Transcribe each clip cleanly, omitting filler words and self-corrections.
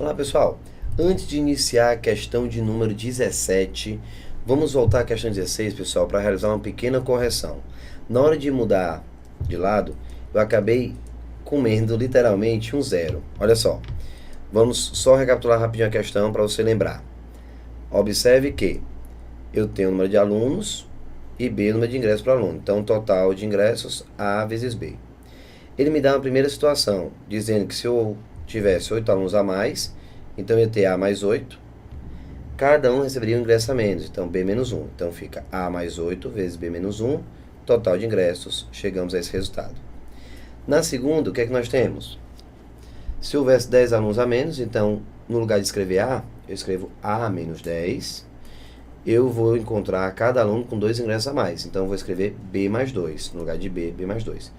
Vamos lá, pessoal. Antes de iniciar a questão de número 17, vamos voltar à questão 16, pessoal, para realizar uma pequena correção. Na hora de mudar de lado, eu acabei comendo literalmente um zero. Olha só. Vamos só recapitular rapidinho a questão para você lembrar. Observe que eu tenho o número de alunos e B o número de ingressos para aluno. Então, total de ingressos A vezes B. Ele me dá uma primeira situação, dizendo que se eu tivesse 8 alunos a mais, então eu ia ter A mais 8, cada um receberia um ingresso a menos, então B menos 1. Então fica A mais 8 vezes B menos 1, total de ingressos, chegamos a esse resultado. Na segunda, o que é que nós temos? Se houvesse 10 alunos a menos, então no lugar de escrever A, eu escrevo A menos 10, eu vou encontrar cada aluno com 2 ingressos a mais, então eu vou escrever B mais 2, no lugar de B, B mais 2.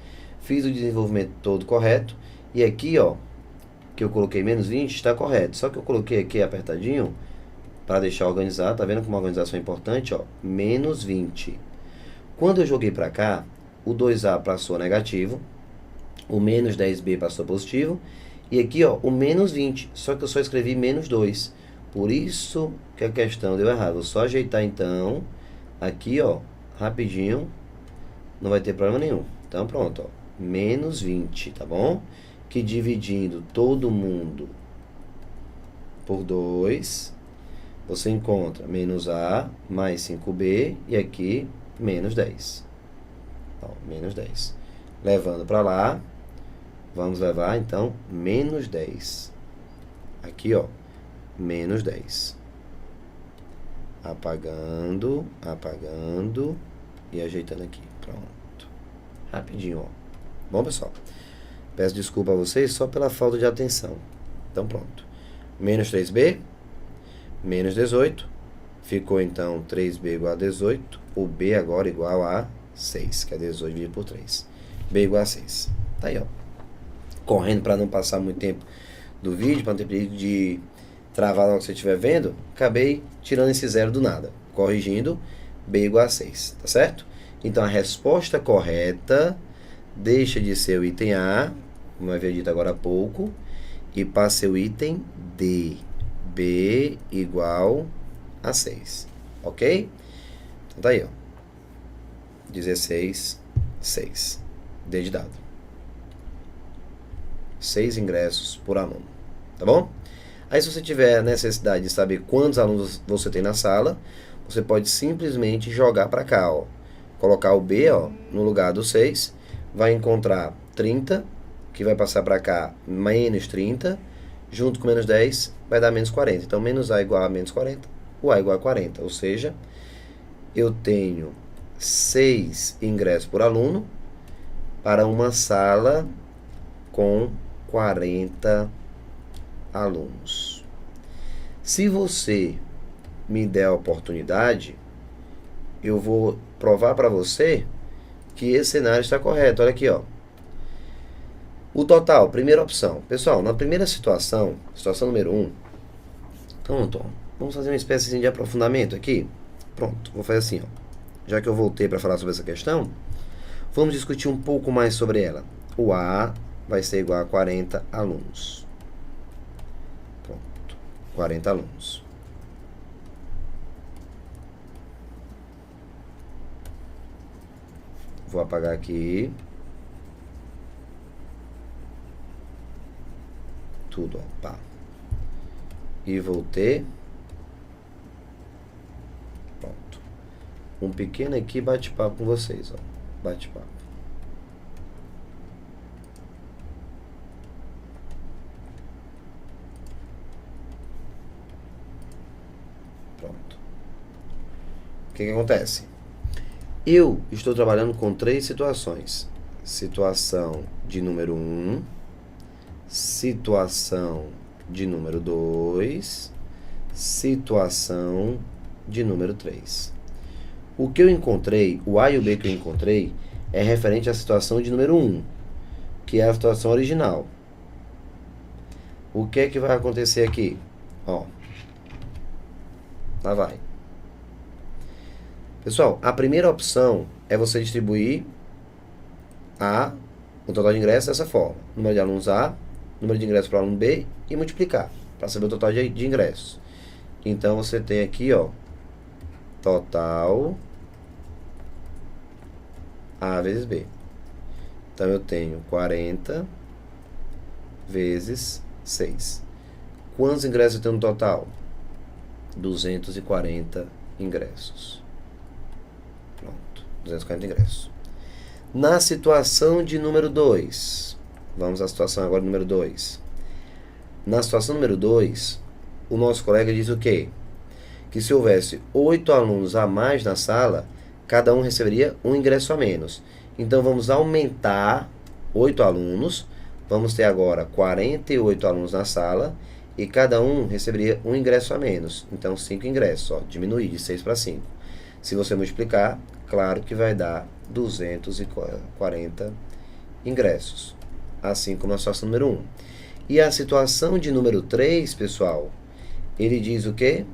Fiz o desenvolvimento todo correto, e aqui, ó, que eu coloquei menos 20, está correto. Só que eu coloquei aqui apertadinho, para deixar organizado, tá vendo como a organização é importante, ó, menos 20. Quando eu joguei para cá, o 2A passou negativo, o menos 10B passou positivo, e aqui, ó, o menos 20, só que eu só escrevi menos 2. Por isso que a questão deu errado. Vou só ajeitar, então, aqui, ó, rapidinho, não vai ter problema nenhum. Então, pronto, ó, menos 20, tá bom? Que dividindo todo mundo por 2, você encontra menos A mais 5B e aqui menos 10. Ó, menos 10. Levando para lá, vamos levar então menos 10. Aqui, ó, menos 10. Apagando, apagando e ajeitando aqui. Pronto. Rapidinho, ó. Bom, pessoal, peço desculpa a vocês só pela falta de atenção. Então, pronto. Menos 3B, menos 18. Ficou, então, 3B igual a 18. O B agora igual a 6, que é 18 dividido por 3. B igual a 6. Tá aí, ó. Correndo para não passar muito tempo do vídeo, para não ter perigo de travar na hora que você estiver vendo, acabei tirando esse zero do nada. Corrigindo, B igual a 6, tá certo? Então, a resposta correta deixa de ser o item A, como eu havia dito agora há pouco, e passa a ser o item D. B igual a 6. Ok? Então tá aí, ó. 16, 6. D de dado. 6 ingressos por aluno. Tá bom? Aí, se você tiver necessidade de saber quantos alunos você tem na sala, você pode simplesmente jogar para cá, ó. Colocar o B, ó, no lugar do 6. Vai encontrar 30, que vai passar para cá, menos 30, junto com menos 10, vai dar menos 40. Então, menos A igual a menos 40, o A igual a 40. Ou seja, eu tenho 6 ingressos por aluno para uma sala com 40 alunos. Se você me der a oportunidade, eu vou provar para você que esse cenário está correto. Olha aqui, ó. O total, primeira opção. Pessoal, na primeira situação, situação número 1, pronto, ó, vamos fazer uma espécie de aprofundamento aqui. Pronto, vou fazer assim, ó. Já que eu voltei para falar sobre essa questão, vamos discutir um pouco mais sobre ela. O A vai ser igual a 40 alunos. Pronto, 40 alunos. Vou apagar aqui. Tudo, ó, pá. E voltei. Pronto. Um pequeno aqui bate-papo com vocês, ó. Bate-papo. Pronto. O que acontece? Eu estou trabalhando com 3 situações. Situação de número 1, situação de número 2, situação de número 3. O que eu encontrei, o A e o B que eu encontrei, é referente à situação de número 1, que é a situação original. O que é que vai acontecer aqui? Ó, lá vai. Pessoal, a primeira opção é você distribuir o total de ingressos dessa forma. Número de alunos A, número de ingressos para o aluno B e multiplicar. para saber o total de ingressos. Então, você tem aqui, ó, total A vezes B. Então, eu tenho 40 vezes 6. Quantos ingressos eu tenho no total? 240 ingressos. Pronto, 240 ingressos. Na situação de número 2, vamos à situação agora número 2. Na situação número 2, o nosso colega diz o quê? Que se houvesse 8 alunos a mais na sala, cada um receberia um ingresso a menos. Então, vamos aumentar 8 alunos. Vamos ter agora 48 alunos na sala e cada um receberia um ingresso a menos. Então, 5 ingressos. Ó, diminuir de 6 para 5. Se você multiplicar, claro que vai dar 240 ingressos. Assim como a situação número 1. E a situação de número 3, pessoal, ele diz o quê?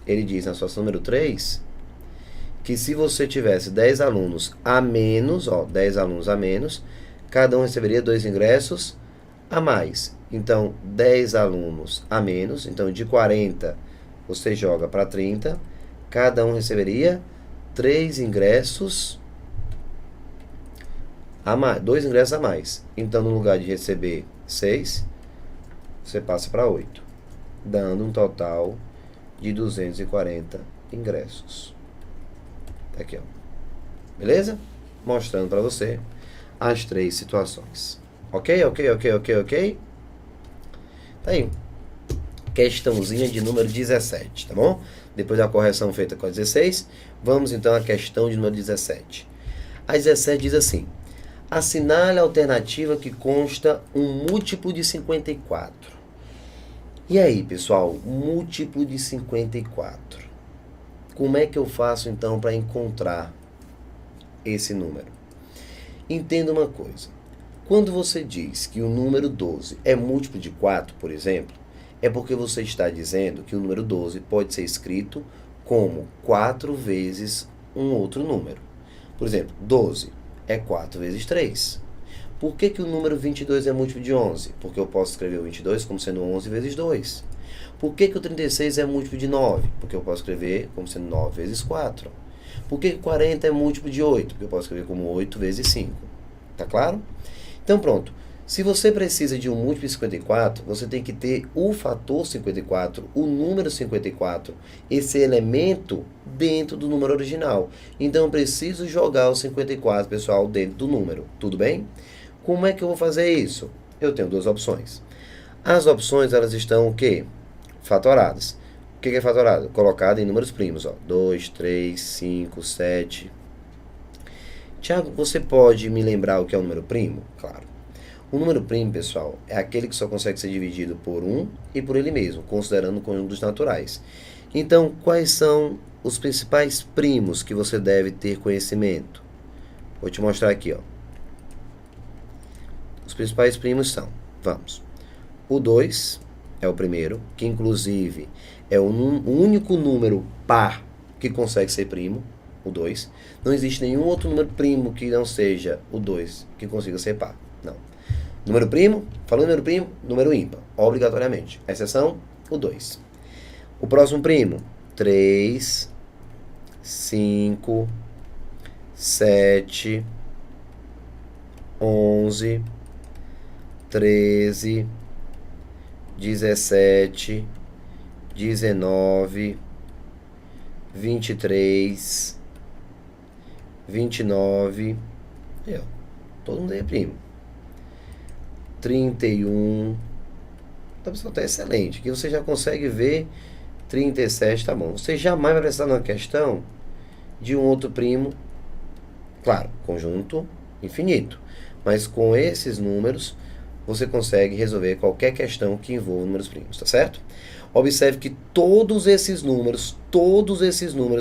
Ele diz na situação número 3 que se você tivesse 10 alunos a menos, ó, 10 alunos a menos, cada um receberia 2 ingressos a mais. Então, 10 alunos a menos, então de 40 você joga para 30, cada um receberia 3 ingressos a mais, 2 ingressos a mais. Então, no lugar de receber 6, você passa para 8, dando um total de 240 ingressos. Tá aqui, ó. Beleza? Mostrando para você as 3 situações. Ok? Tá aí. Questãozinha de número 17, tá bom? Depois da correção feita com a 16, vamos então à questão de número 17. A 17 diz assim: assinale a alternativa que consta um múltiplo de 54. E aí, pessoal, múltiplo de 54. Como é que eu faço então para encontrar esse número? Entenda uma coisa. Quando você diz que o número 12 é múltiplo de 4, por exemplo, é porque você está dizendo que o número 12 pode ser escrito como 4 vezes um outro número. Por exemplo, 12 é 4 vezes 3. Por que o número 22 é múltiplo de 11? Porque eu posso escrever o 22 como sendo 11 vezes 2. Por que o 36 é múltiplo de 9? Porque eu posso escrever como sendo 9 vezes 4. Por que o 40 é múltiplo de 8? Porque eu posso escrever como 8 vezes 5. Tá claro? Então pronto. Se você precisa de um múltiplo de 54, você tem que ter o fator 54, o número 54, esse elemento dentro do número original. Então eu preciso jogar o 54, pessoal, dentro do número. Tudo bem? Como é que eu vou fazer isso? Eu tenho 2 opções. As opções, elas estão o quê? Fatoradas. O que é fatorado? Colocado em números primos. Ó. 2, 3, 5, 7. Tiago, você pode me lembrar o que é um número primo? Claro. O número primo, pessoal, é aquele que só consegue ser dividido por 1 e por ele mesmo, considerando conjuntos naturais. Então, quais são os principais primos que você deve ter conhecimento? Vou te mostrar aqui, ó. Os principais primos são, vamos, o 2 é o primeiro, que inclusive é o único número par que consegue ser primo, o 2. Não existe nenhum outro número primo que não seja o 2 que consiga ser par, não. Número primo, falando número primo, número ímpar, obrigatoriamente. Exceção, o 2. O próximo primo, 3, 5, 7, 11, 13, 17, 19, 23, 29, todo mundo aí é primo. 31, então pessoal, tá excelente, aqui você já consegue ver 37, tá bom. Você jamais vai precisar numa questão de um outro primo, claro, conjunto infinito, mas com esses números você consegue resolver qualquer questão que envolva números primos, tá certo? Observe que todos esses números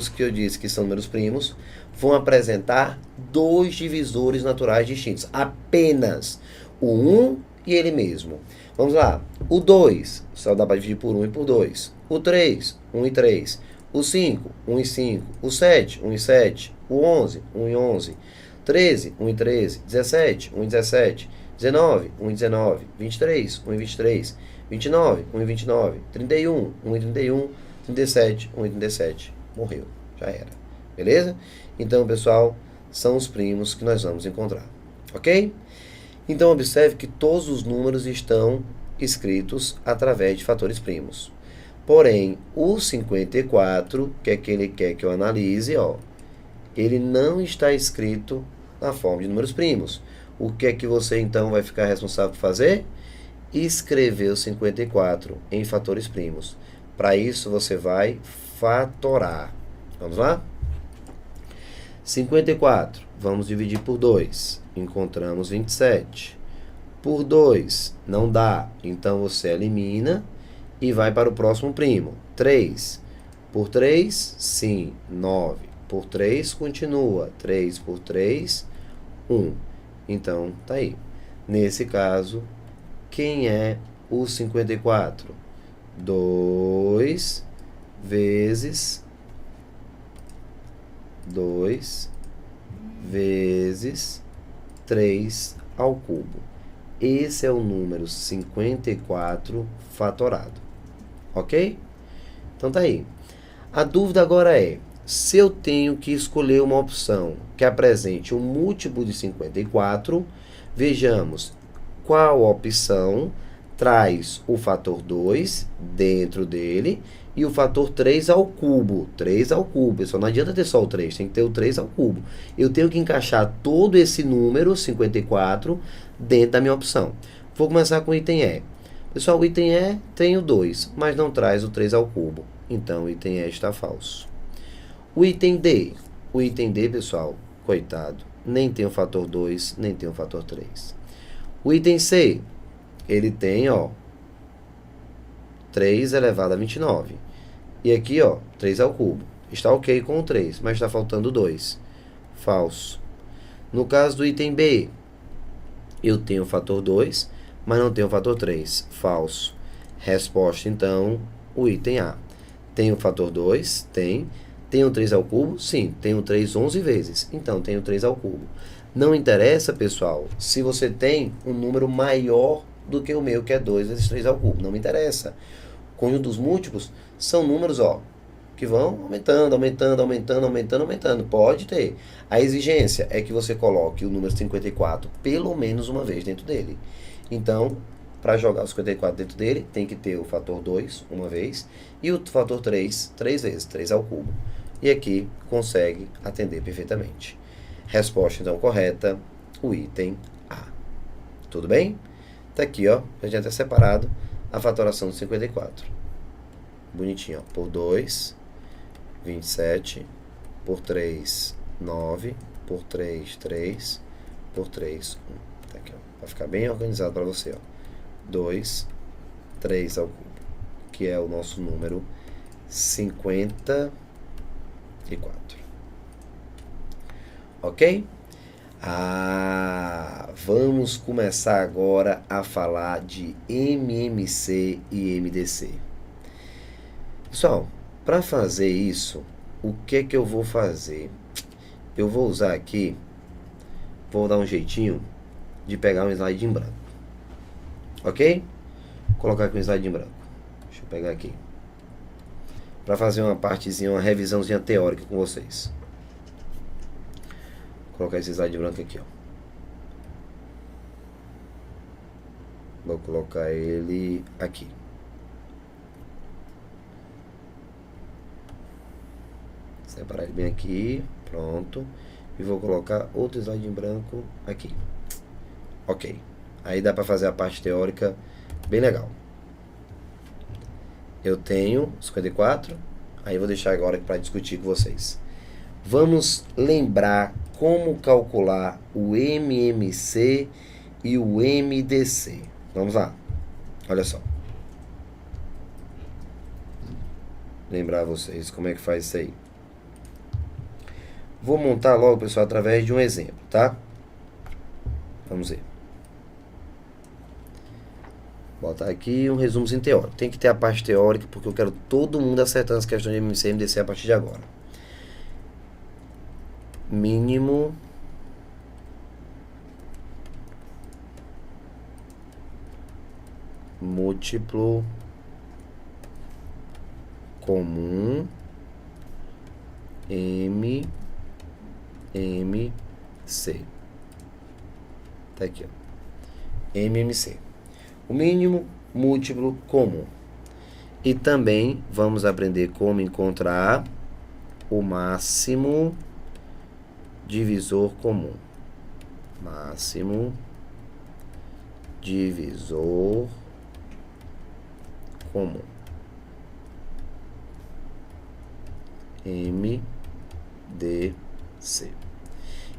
que eu disse que são números primos, vão apresentar 2 divisores naturais distintos, apenas o 1 e ele mesmo. Vamos lá, o 2, só dá para dividir por 1 e por 2. O 3, 1 e 3. O 5, 1 e 5. O 7, 1 e 7. O 11, 1 e 11. 13, 1 e 13. 17, 1 e 17. 19, 1 e 19. 23, 1 e 23. 29, 1,29. 31, 1,31. 37, 1,37. Morreu. Já era. Beleza? Então, pessoal, são os primos que nós vamos encontrar. Ok? Então, observe que todos os números estão escritos através de fatores primos. Porém, o 54, que é que ele quer que eu analise, ó, ele não está escrito na forma de números primos. O que é que você, então, vai ficar responsável por fazer? Escrever o 54 em fatores primos. Para isso, você vai fatorar. Vamos lá? 54, vamos dividir por 2. Encontramos 27. Por 2, não dá. Então, você elimina e vai para o próximo primo. 3. Por 3, sim, 9. Por 3, continua. 3 por 3, 1. Então, tá aí. Nesse caso, quem é o 54? 2 vezes 2 vezes 3 ao cubo. Esse é o número 54 fatorado. Ok? Então tá aí. A dúvida agora é, se eu tenho que escolher uma opção que apresente um múltiplo de 54, vejamos qual opção traz o fator 2 dentro dele e o fator 3 ao cubo. 3 ao cubo, pessoal. Não adianta ter só o 3, tem que ter o 3 ao cubo. Eu tenho que encaixar todo esse número, 54, dentro da minha opção. Vou começar com o item E. Pessoal, o item E tem o 2, mas não traz o 3 ao cubo. Então, o item E está falso. O item D. O item D, pessoal, coitado, nem tem o fator 2, nem tem o fator 3. O item C, ele tem, ó, 3 elevado a 29. E aqui, ó, 3 ao cubo. Está ok com o 3, mas está faltando 2. Falso. No caso do item B, eu tenho o fator 2, mas não tenho o fator 3. Falso. Resposta, então, o item A. Tem o fator 2? Tem. Tem o 3 ao cubo? Sim. Tem o 3 11 vezes. Então, tem o 3 ao cubo. Não interessa, pessoal, se você tem um número maior do que o meu, que é 2 vezes 3 ao cubo. Não me interessa. Conjuntos múltiplos são números, ó, que vão aumentando, aumentando, aumentando, aumentando, aumentando. Pode ter. A exigência é que você coloque o número 54 pelo menos uma vez dentro dele. Então, para jogar o 54 dentro dele, tem que ter o fator 2 uma vez e o fator 3 três vezes, 3 ao cubo. E aqui consegue atender perfeitamente. Resposta, então, correta, o item A. Tudo bem? Tá aqui, ó, a gente até separado a fatoração de 54. Bonitinho, ó. Por 2, 27. Por 3, 9. Por 3, 3. Por 3, 1. Tá aqui, ó. Vai ficar bem organizado para você, ó. 2, 3 ao cubo, que é o nosso número 54. Ok? Vamos começar agora a falar de MMC e MDC. Pessoal, para fazer isso, o que é que eu vou fazer? Eu vou usar aqui, vou dar um jeitinho de pegar um slide em branco. Ok? Vou colocar aqui um slide em branco. Deixa eu pegar aqui. Para fazer uma partezinha, uma revisãozinha teórica com vocês. Vou colocar esse slide branco aqui, ó. Vou colocar ele aqui. Separar ele bem aqui. Pronto. E vou colocar outro slide em branco aqui. Ok. Aí dá para fazer a parte teórica bem legal. Eu tenho 54. Aí eu vou deixar agora para discutir com vocês. Vamos lembrar como calcular o MMC e o MDC. Vamos lá. Olha só. Lembrar vocês como é que faz isso aí. Vou montar logo, pessoal, através de um exemplo, tá? Vamos ver. Botar aqui um resumozinho teórico. Tem que ter a parte teórica, porque eu quero todo mundo acertando as questões de MMC e MDC a partir de agora. Mínimo múltiplo comum MMC. Tá aqui, ó. MMC. O mínimo múltiplo comum. E também vamos aprender como encontrar o máximo divisor comum. Máximo divisor comum. MDC.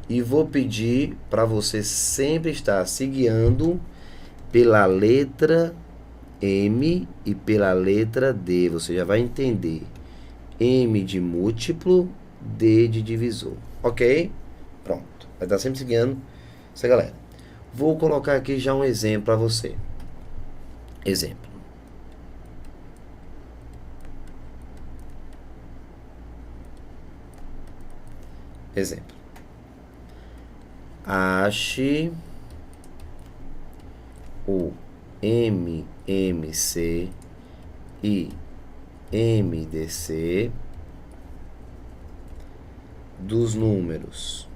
E vou pedir para você sempre estar se guiando pela letra M e pela letra D. Você já vai entender. M de múltiplo, D de divisor. Ok? Pronto. Vai estar sempre se guiando essa galera. Vou colocar aqui já um exemplo para você. Exemplo. Exemplo. Ache o MMC e MDC dos números.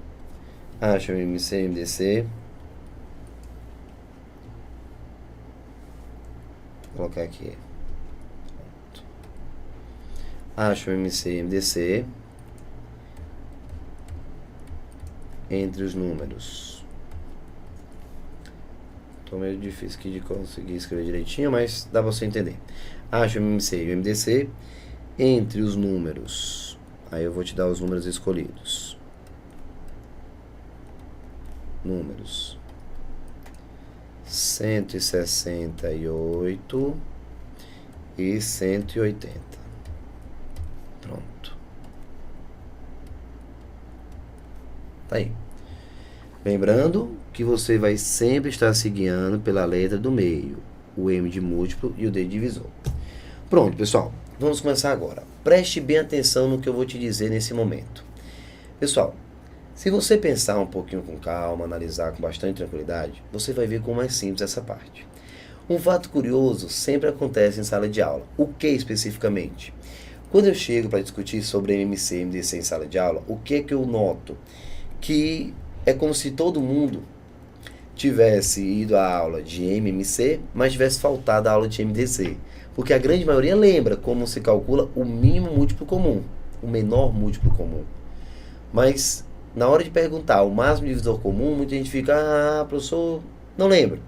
Ache o MMC e MDC. Vou colocar aqui. Pronto. Ache o MMC e MDC entre os números. Tô meio difícil aqui de conseguir escrever direitinho, mas dá pra você entender. Acha o MMC e o MDC entre os números. Aí eu vou te dar os números escolhidos. Números 168 e 180. Pronto. Tá aí. Lembrando que você vai sempre estar se guiando pela letra do meio, o M de múltiplo e o D de divisor. Pronto, pessoal. Vamos começar agora. Preste bem atenção no que eu vou te dizer nesse momento. Pessoal, se você pensar um pouquinho com calma, analisar com bastante tranquilidade, você vai ver como é simples essa parte. Um fato curioso sempre acontece em sala de aula. O que especificamente? Quando eu chego para discutir sobre MMC e MDC em sala de aula, o que eu noto? Que é como se todo mundo tivesse ido à aula de MMC, mas tivesse faltado a aula de MDC. Porque a grande maioria lembra como se calcula o mínimo múltiplo comum, o menor múltiplo comum. Mas na hora de perguntar o máximo divisor comum, muita gente fica, professor, não lembro.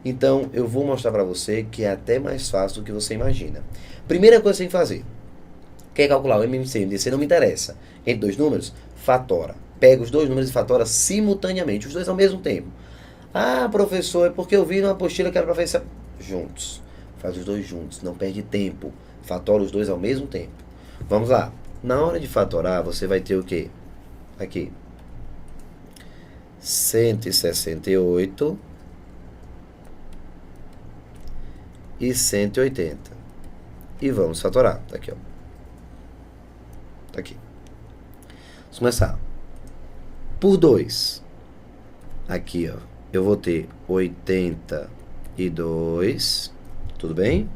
Então eu vou mostrar para você que é até mais fácil do que você imagina. Primeira coisa que você tem que fazer. Quer calcular o MMC e o MDC? Não me interessa. Entre dois números, fatora. Pega os dois números e fatora simultaneamente, os dois ao mesmo tempo. Ah, professor, é porque eu vi numa apostila que era para fazer juntos. Faz os dois juntos, não perde tempo. Fatora os dois ao mesmo tempo. Vamos lá. Na hora de fatorar, você vai ter o quê? Aqui. 168 e 180. E vamos fatorar. Tá aqui, ó. Tá aqui. Vamos começar. Por 2. Aqui, ó. Eu vou ter 82. Tudo bem?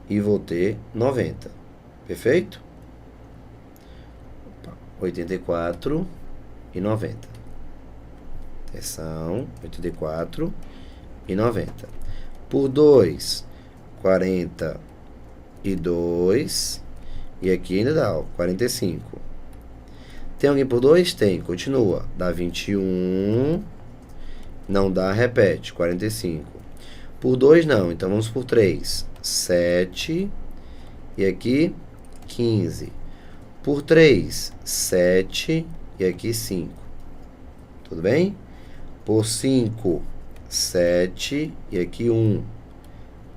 E vou ter 90. Perfeito? 84 e 90. Atenção. 84 e 90. Por 2. 42. E aqui ainda dá, ó, 45. Tem alguém por 2? Tem. Continua. Dá 21. Não dá, repete. 45. Por 2 não. Então vamos por 3. 7. E aqui 15. Por 3, 7. E aqui 5. Tudo bem? Por 5, 7. E aqui 1.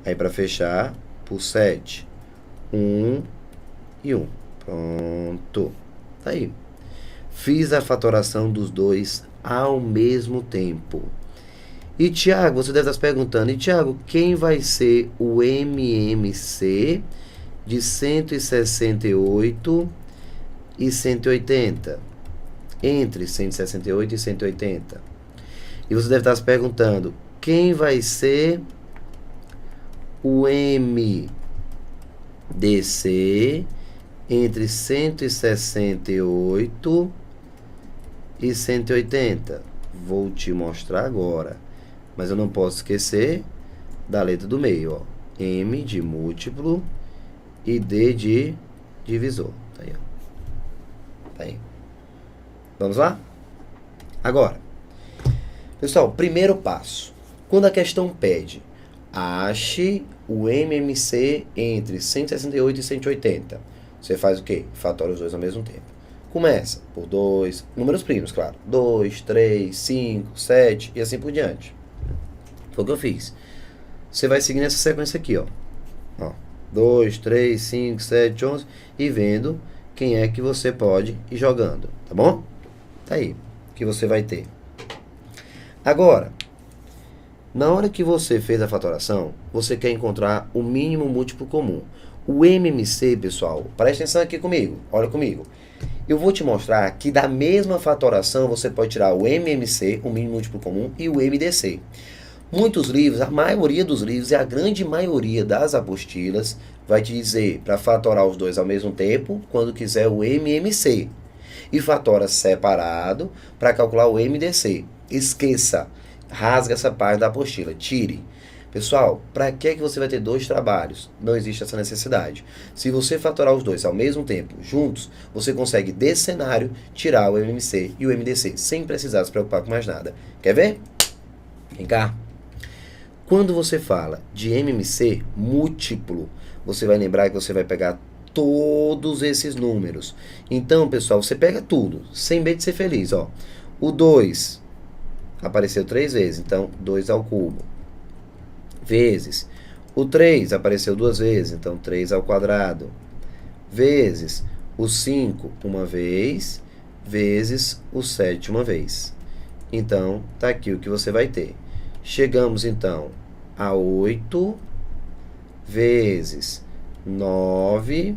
Aí para fechar, por 7, 1 e 1. Pronto. Tá aí. Fiz a fatoração dos dois ao mesmo tempo. E Tiago, você deve estar se perguntando, e Tiago, quem vai ser o MMC de 168 e 180? Entre 168 e 180. E você deve estar se perguntando, quem vai ser o MDC entre 168 e 180. Vou te mostrar agora. Mas eu não posso esquecer da letra do meio, ó. M de múltiplo e D de divisor. Tá aí, ó. Tá aí. Vamos lá? Agora, pessoal, primeiro passo. Quando a questão pede, ache o MMC entre 168 e 180. Você faz o quê? Fatora os dois ao mesmo tempo. Começa por 2, números primos, claro. 2, 3, 5, 7 e assim por diante. Foi o que eu fiz. Você vai seguir nessa sequência aqui, ó. 2, 3, 5, 7, 11 e vendo quem é que você pode ir jogando, tá bom? Tá aí, que você vai ter. Agora, na hora que você fez a fatoração, você quer encontrar o mínimo múltiplo comum. O MMC, pessoal, presta atenção aqui comigo, olha comigo. Eu vou te mostrar que da mesma fatoração você pode tirar o MMC, o mínimo múltiplo comum, e o MDC. Muitos livros, a maioria dos livros e a grande maioria das apostilas vai te dizer para fatorar os dois ao mesmo tempo, quando quiser o MMC. E fatora separado para calcular o MDC. Esqueça, rasga essa parte da apostila, tire. Pessoal, para que você vai ter dois trabalhos? Não existe essa necessidade. Se você fatorar os dois ao mesmo tempo, juntos, você consegue, desse cenário, tirar o MMC e o MDC, sem precisar se preocupar com mais nada. Quer ver? Vem cá. Quando você fala de MMC múltiplo, você vai lembrar que você vai pegar todos esses números. Então, pessoal, você pega tudo, sem medo de ser feliz. Ó. O 2 apareceu 3 vezes, então 2 ao cubo. Vezes. O 3 apareceu 2 vezes, então 3 ao quadrado. Vezes. O 5 uma vez, vezes o 7 uma vez. Então, tá aqui o que você vai ter. Chegamos, então, a 8 vezes 9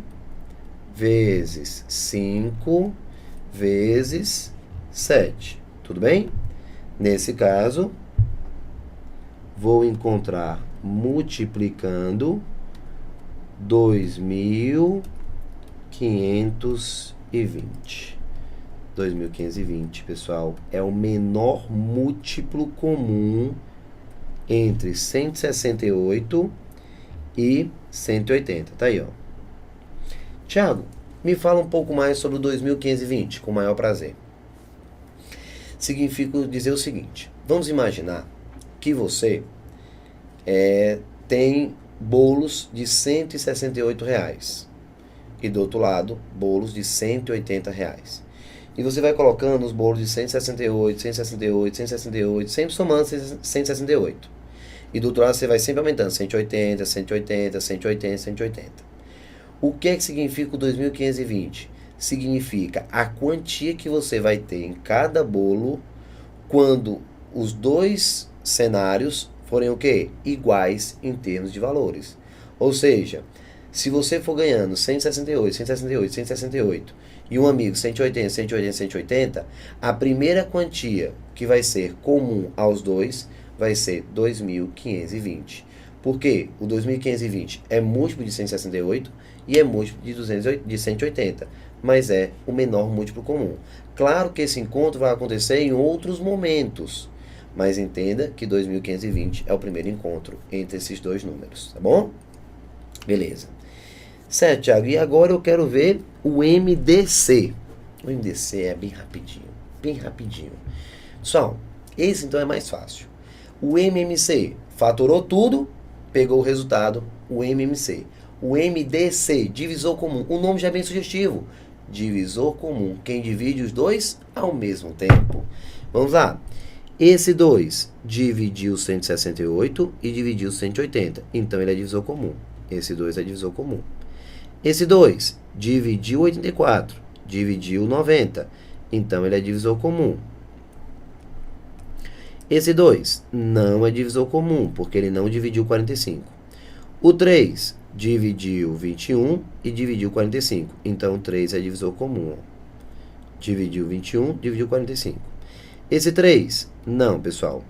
vezes 5 vezes 7. Tudo bem? Nesse caso, vou encontrar multiplicando 2.520. 2.520, pessoal, é o menor múltiplo comum entre 168 e 180. Tá aí, ó. Tiago, me fala um pouco mais sobre o 2.520, com o maior prazer. Significa dizer o seguinte, vamos imaginar que você tem bolos de R$168 e do outro lado, bolos de R$180. E você vai colocando os bolos de 168, 168, 168, sempre somando 168. E do outro lado você vai sempre aumentando, 180, 180, 180, 180. O que é que significa o 2.520? Significa a quantia que você vai ter em cada bolo quando os dois cenários forem o quê? Iguais em termos de valores. Ou seja, se você for ganhando 168, 168, 168 e um amigo 180, 180, 180, a primeira quantia que vai ser comum aos dois vai ser 2.520. Por quê? O 2.520 é múltiplo de 168 e é múltiplo de 180, mas é o menor múltiplo comum. Claro que esse encontro vai acontecer em outros momentos, mas entenda que 2.520 é o primeiro encontro entre esses dois números, tá bom? Beleza. Certo, Thiago, e agora eu quero ver o MDC. O MDC é bem rapidinho, bem rapidinho. Pessoal, esse então é mais fácil. O MMC fatorou tudo, pegou o resultado, o MMC. O MDC, divisor comum, o nome já é bem sugestivo. Divisor comum, quem divide os dois ao mesmo tempo. Vamos lá. Esse 2 dividiu 168 e dividiu 180, então ele é divisor comum. Esse 2 é divisor comum. Esse 2 dividiu 84, dividiu 90, então ele é divisor comum. Esse 2 não é divisor comum, porque ele não dividiu 45. O 3 dividiu 21 e dividiu 45, então o 3 é divisor comum. Ó. Dividiu 21, dividiu 45. Esse 3, não, pessoal,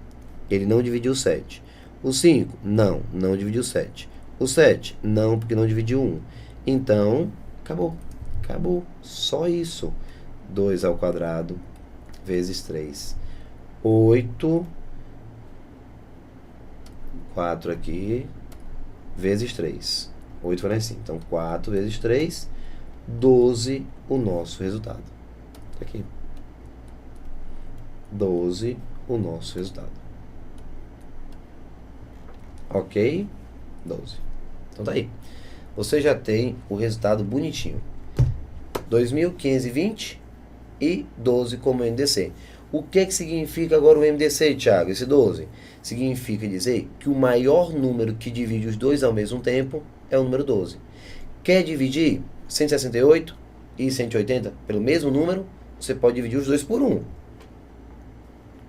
ele não dividiu 7. O 5, não dividiu 7. o 7? Não, porque não dividiu 1. Então, acabou. Acabou. Só isso. 2 ao quadrado vezes 3. 8. 4 aqui. Vezes 3. 8 foi lá em cima. Então, 4 vezes 3. 12 o nosso resultado. Aqui. 12 o nosso resultado. Ok? 12. Então tá aí. Você já tem o resultado bonitinho. 2.520 e 12 como MDC. O que significa agora o MDC, Thiago? Esse 12? Significa dizer que o maior número que divide os dois ao mesmo tempo é o número 12. Quer dividir 168 e 180 pelo mesmo número? Você pode dividir os dois por 1.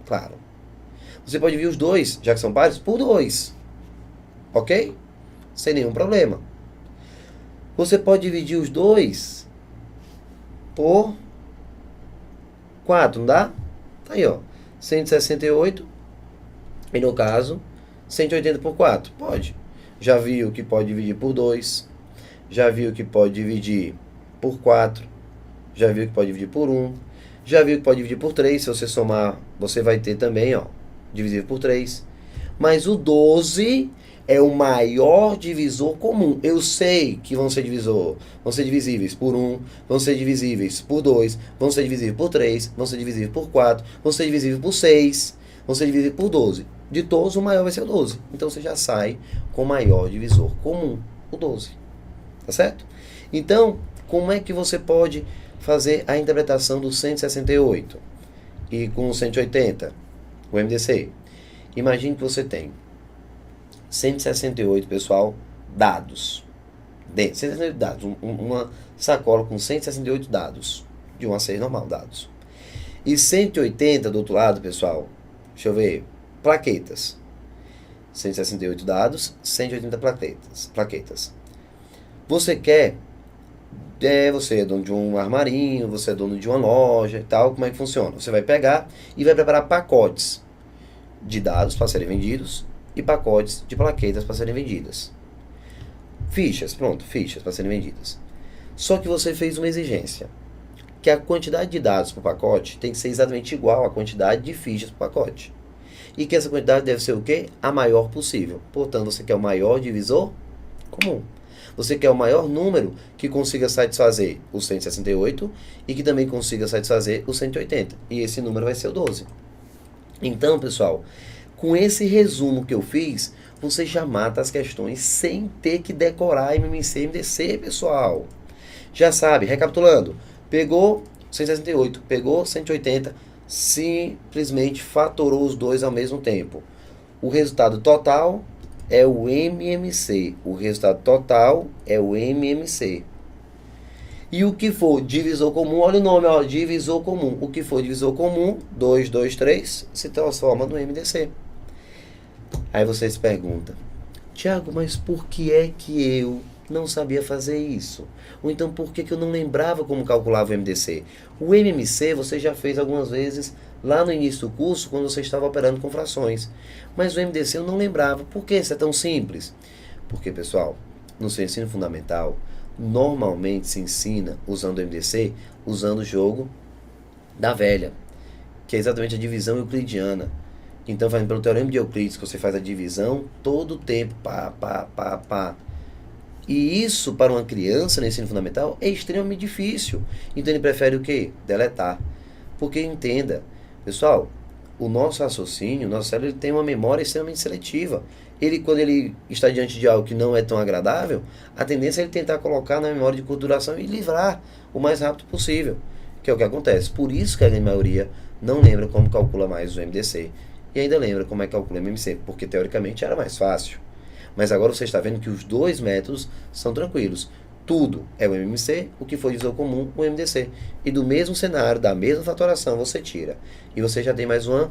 Claro. Você pode dividir os dois, já que são pares, por 2. Ok? Sem nenhum problema. Você pode dividir os dois por 4, não dá? Tá aí, ó. 168 e, no caso, 180 por 4. Pode. Já viu que pode dividir por 2. Já viu que pode dividir por 4. Já viu que pode dividir por 1. Já viu que pode dividir por 3. Se você somar, você vai ter também, ó, divisível por 3. Mas o 12 é o maior divisor comum. Eu sei que vão ser divisíveis por 1, vão ser divisíveis por 2, vão ser divisíveis por 3, vão ser divisíveis por 4, vão ser divisíveis por 6, vão ser divisíveis por 12. De todos, o maior vai ser o 12. Então, você já sai com o maior divisor comum, o 12. Tá certo? Então, como é que você pode fazer a interpretação do 168 e com o 180, o MDC? Imagine que você tem 168, pessoal, dados. 168 dados. Uma sacola com 168 dados. De 1 a 6 normal, dados. E 180 do outro lado, pessoal. Deixa eu ver. Plaquetas. 168 dados, 180 plaquetas. Você quer... você é dono de um armarinho, você é dono de uma loja e tal. Como é que funciona? Você vai pegar e vai preparar pacotes de dados para serem vendidos e pacotes de plaquetas para serem vendidas. Fichas para serem vendidas. Só que você fez uma exigência, que a quantidade de dados por pacote tem que ser exatamente igual à quantidade de fichas por pacote. E que essa quantidade deve ser o quê? A maior possível. Portanto, você quer o maior divisor comum. Você quer o maior número que consiga satisfazer o 168 e que também consiga satisfazer o 180. E esse número vai ser o 12. Então, pessoal, com esse resumo que eu fiz, você já mata as questões sem ter que decorar MMC e MDC, pessoal. Já sabe, recapitulando, pegou 168, pegou 180, simplesmente fatorou os dois ao mesmo tempo. O resultado total é o MMC. O resultado total é o MMC. E o que for divisor comum, olha o nome, ó, divisor comum. O que for divisor comum, 2, 2, 3, se transforma no MDC. Aí você se pergunta, Tiago, mas por que é que eu não sabia fazer isso? Ou então por que eu não lembrava como calculava o MDC? O MMC você já fez algumas vezes lá no início do curso, quando você estava operando com frações. Mas o MDC eu não lembrava. Por que isso é tão simples? Porque, pessoal, no seu ensino fundamental, normalmente se ensina usando o MDC, usando o jogo da velha, que é exatamente a divisão euclidiana. Então, fazendo pelo teorema de Euclides, que você faz a divisão todo o tempo, pá. E isso, para uma criança no ensino fundamental, é extremamente difícil. Então, ele prefere o quê? Deletar. Porque, entenda, pessoal, o nosso raciocínio, o nosso cérebro, ele tem uma memória extremamente seletiva. Ele, quando ele está diante de algo que não é tão agradável, a tendência é ele tentar colocar na memória de curta duração e livrar o mais rápido possível, que é o que acontece. Por isso que a grande maioria não lembra como calcula mais o MDC e ainda lembra como é que calcula o MMC, porque teoricamente era mais fácil. Mas agora você está vendo que os dois métodos são tranquilos. Tudo é o MMC, o que for divisor comum, o MDC. E do mesmo cenário, da mesma fatoração, você tira. E você já tem mais uma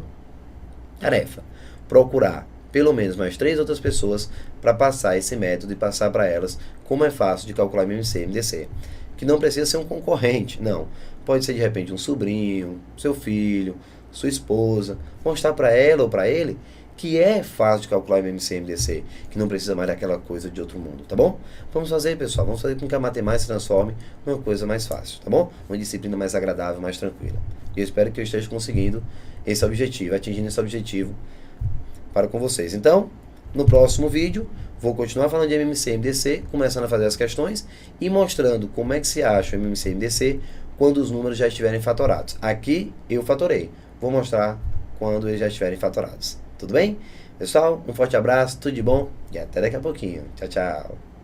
tarefa. Procurar pelo menos mais 3 outras pessoas para passar esse método e passar para elas como é fácil de calcular MMC e MDC. Que não precisa ser um concorrente, não. Pode ser de repente um sobrinho, seu filho, sua esposa. Mostrar para ela ou para ele que é fácil de calcular MMC e MDC, que não precisa mais daquela coisa de outro mundo, tá bom? Vamos fazer, pessoal, vamos fazer com que a matemática se transforme numa coisa mais fácil, tá bom? Uma disciplina mais agradável, mais tranquila. E eu espero que eu esteja conseguindo esse objetivo, atingindo esse objetivo para com vocês. Então, no próximo vídeo, vou continuar falando de MMC e MDC, começando a fazer as questões e mostrando como é que se acha o MMC e MDC quando os números já estiverem fatorados. Aqui eu fatorei, vou mostrar quando eles já estiverem fatorados. Tudo bem? Pessoal, um forte abraço, tudo de bom e até daqui a pouquinho. Tchau, tchau.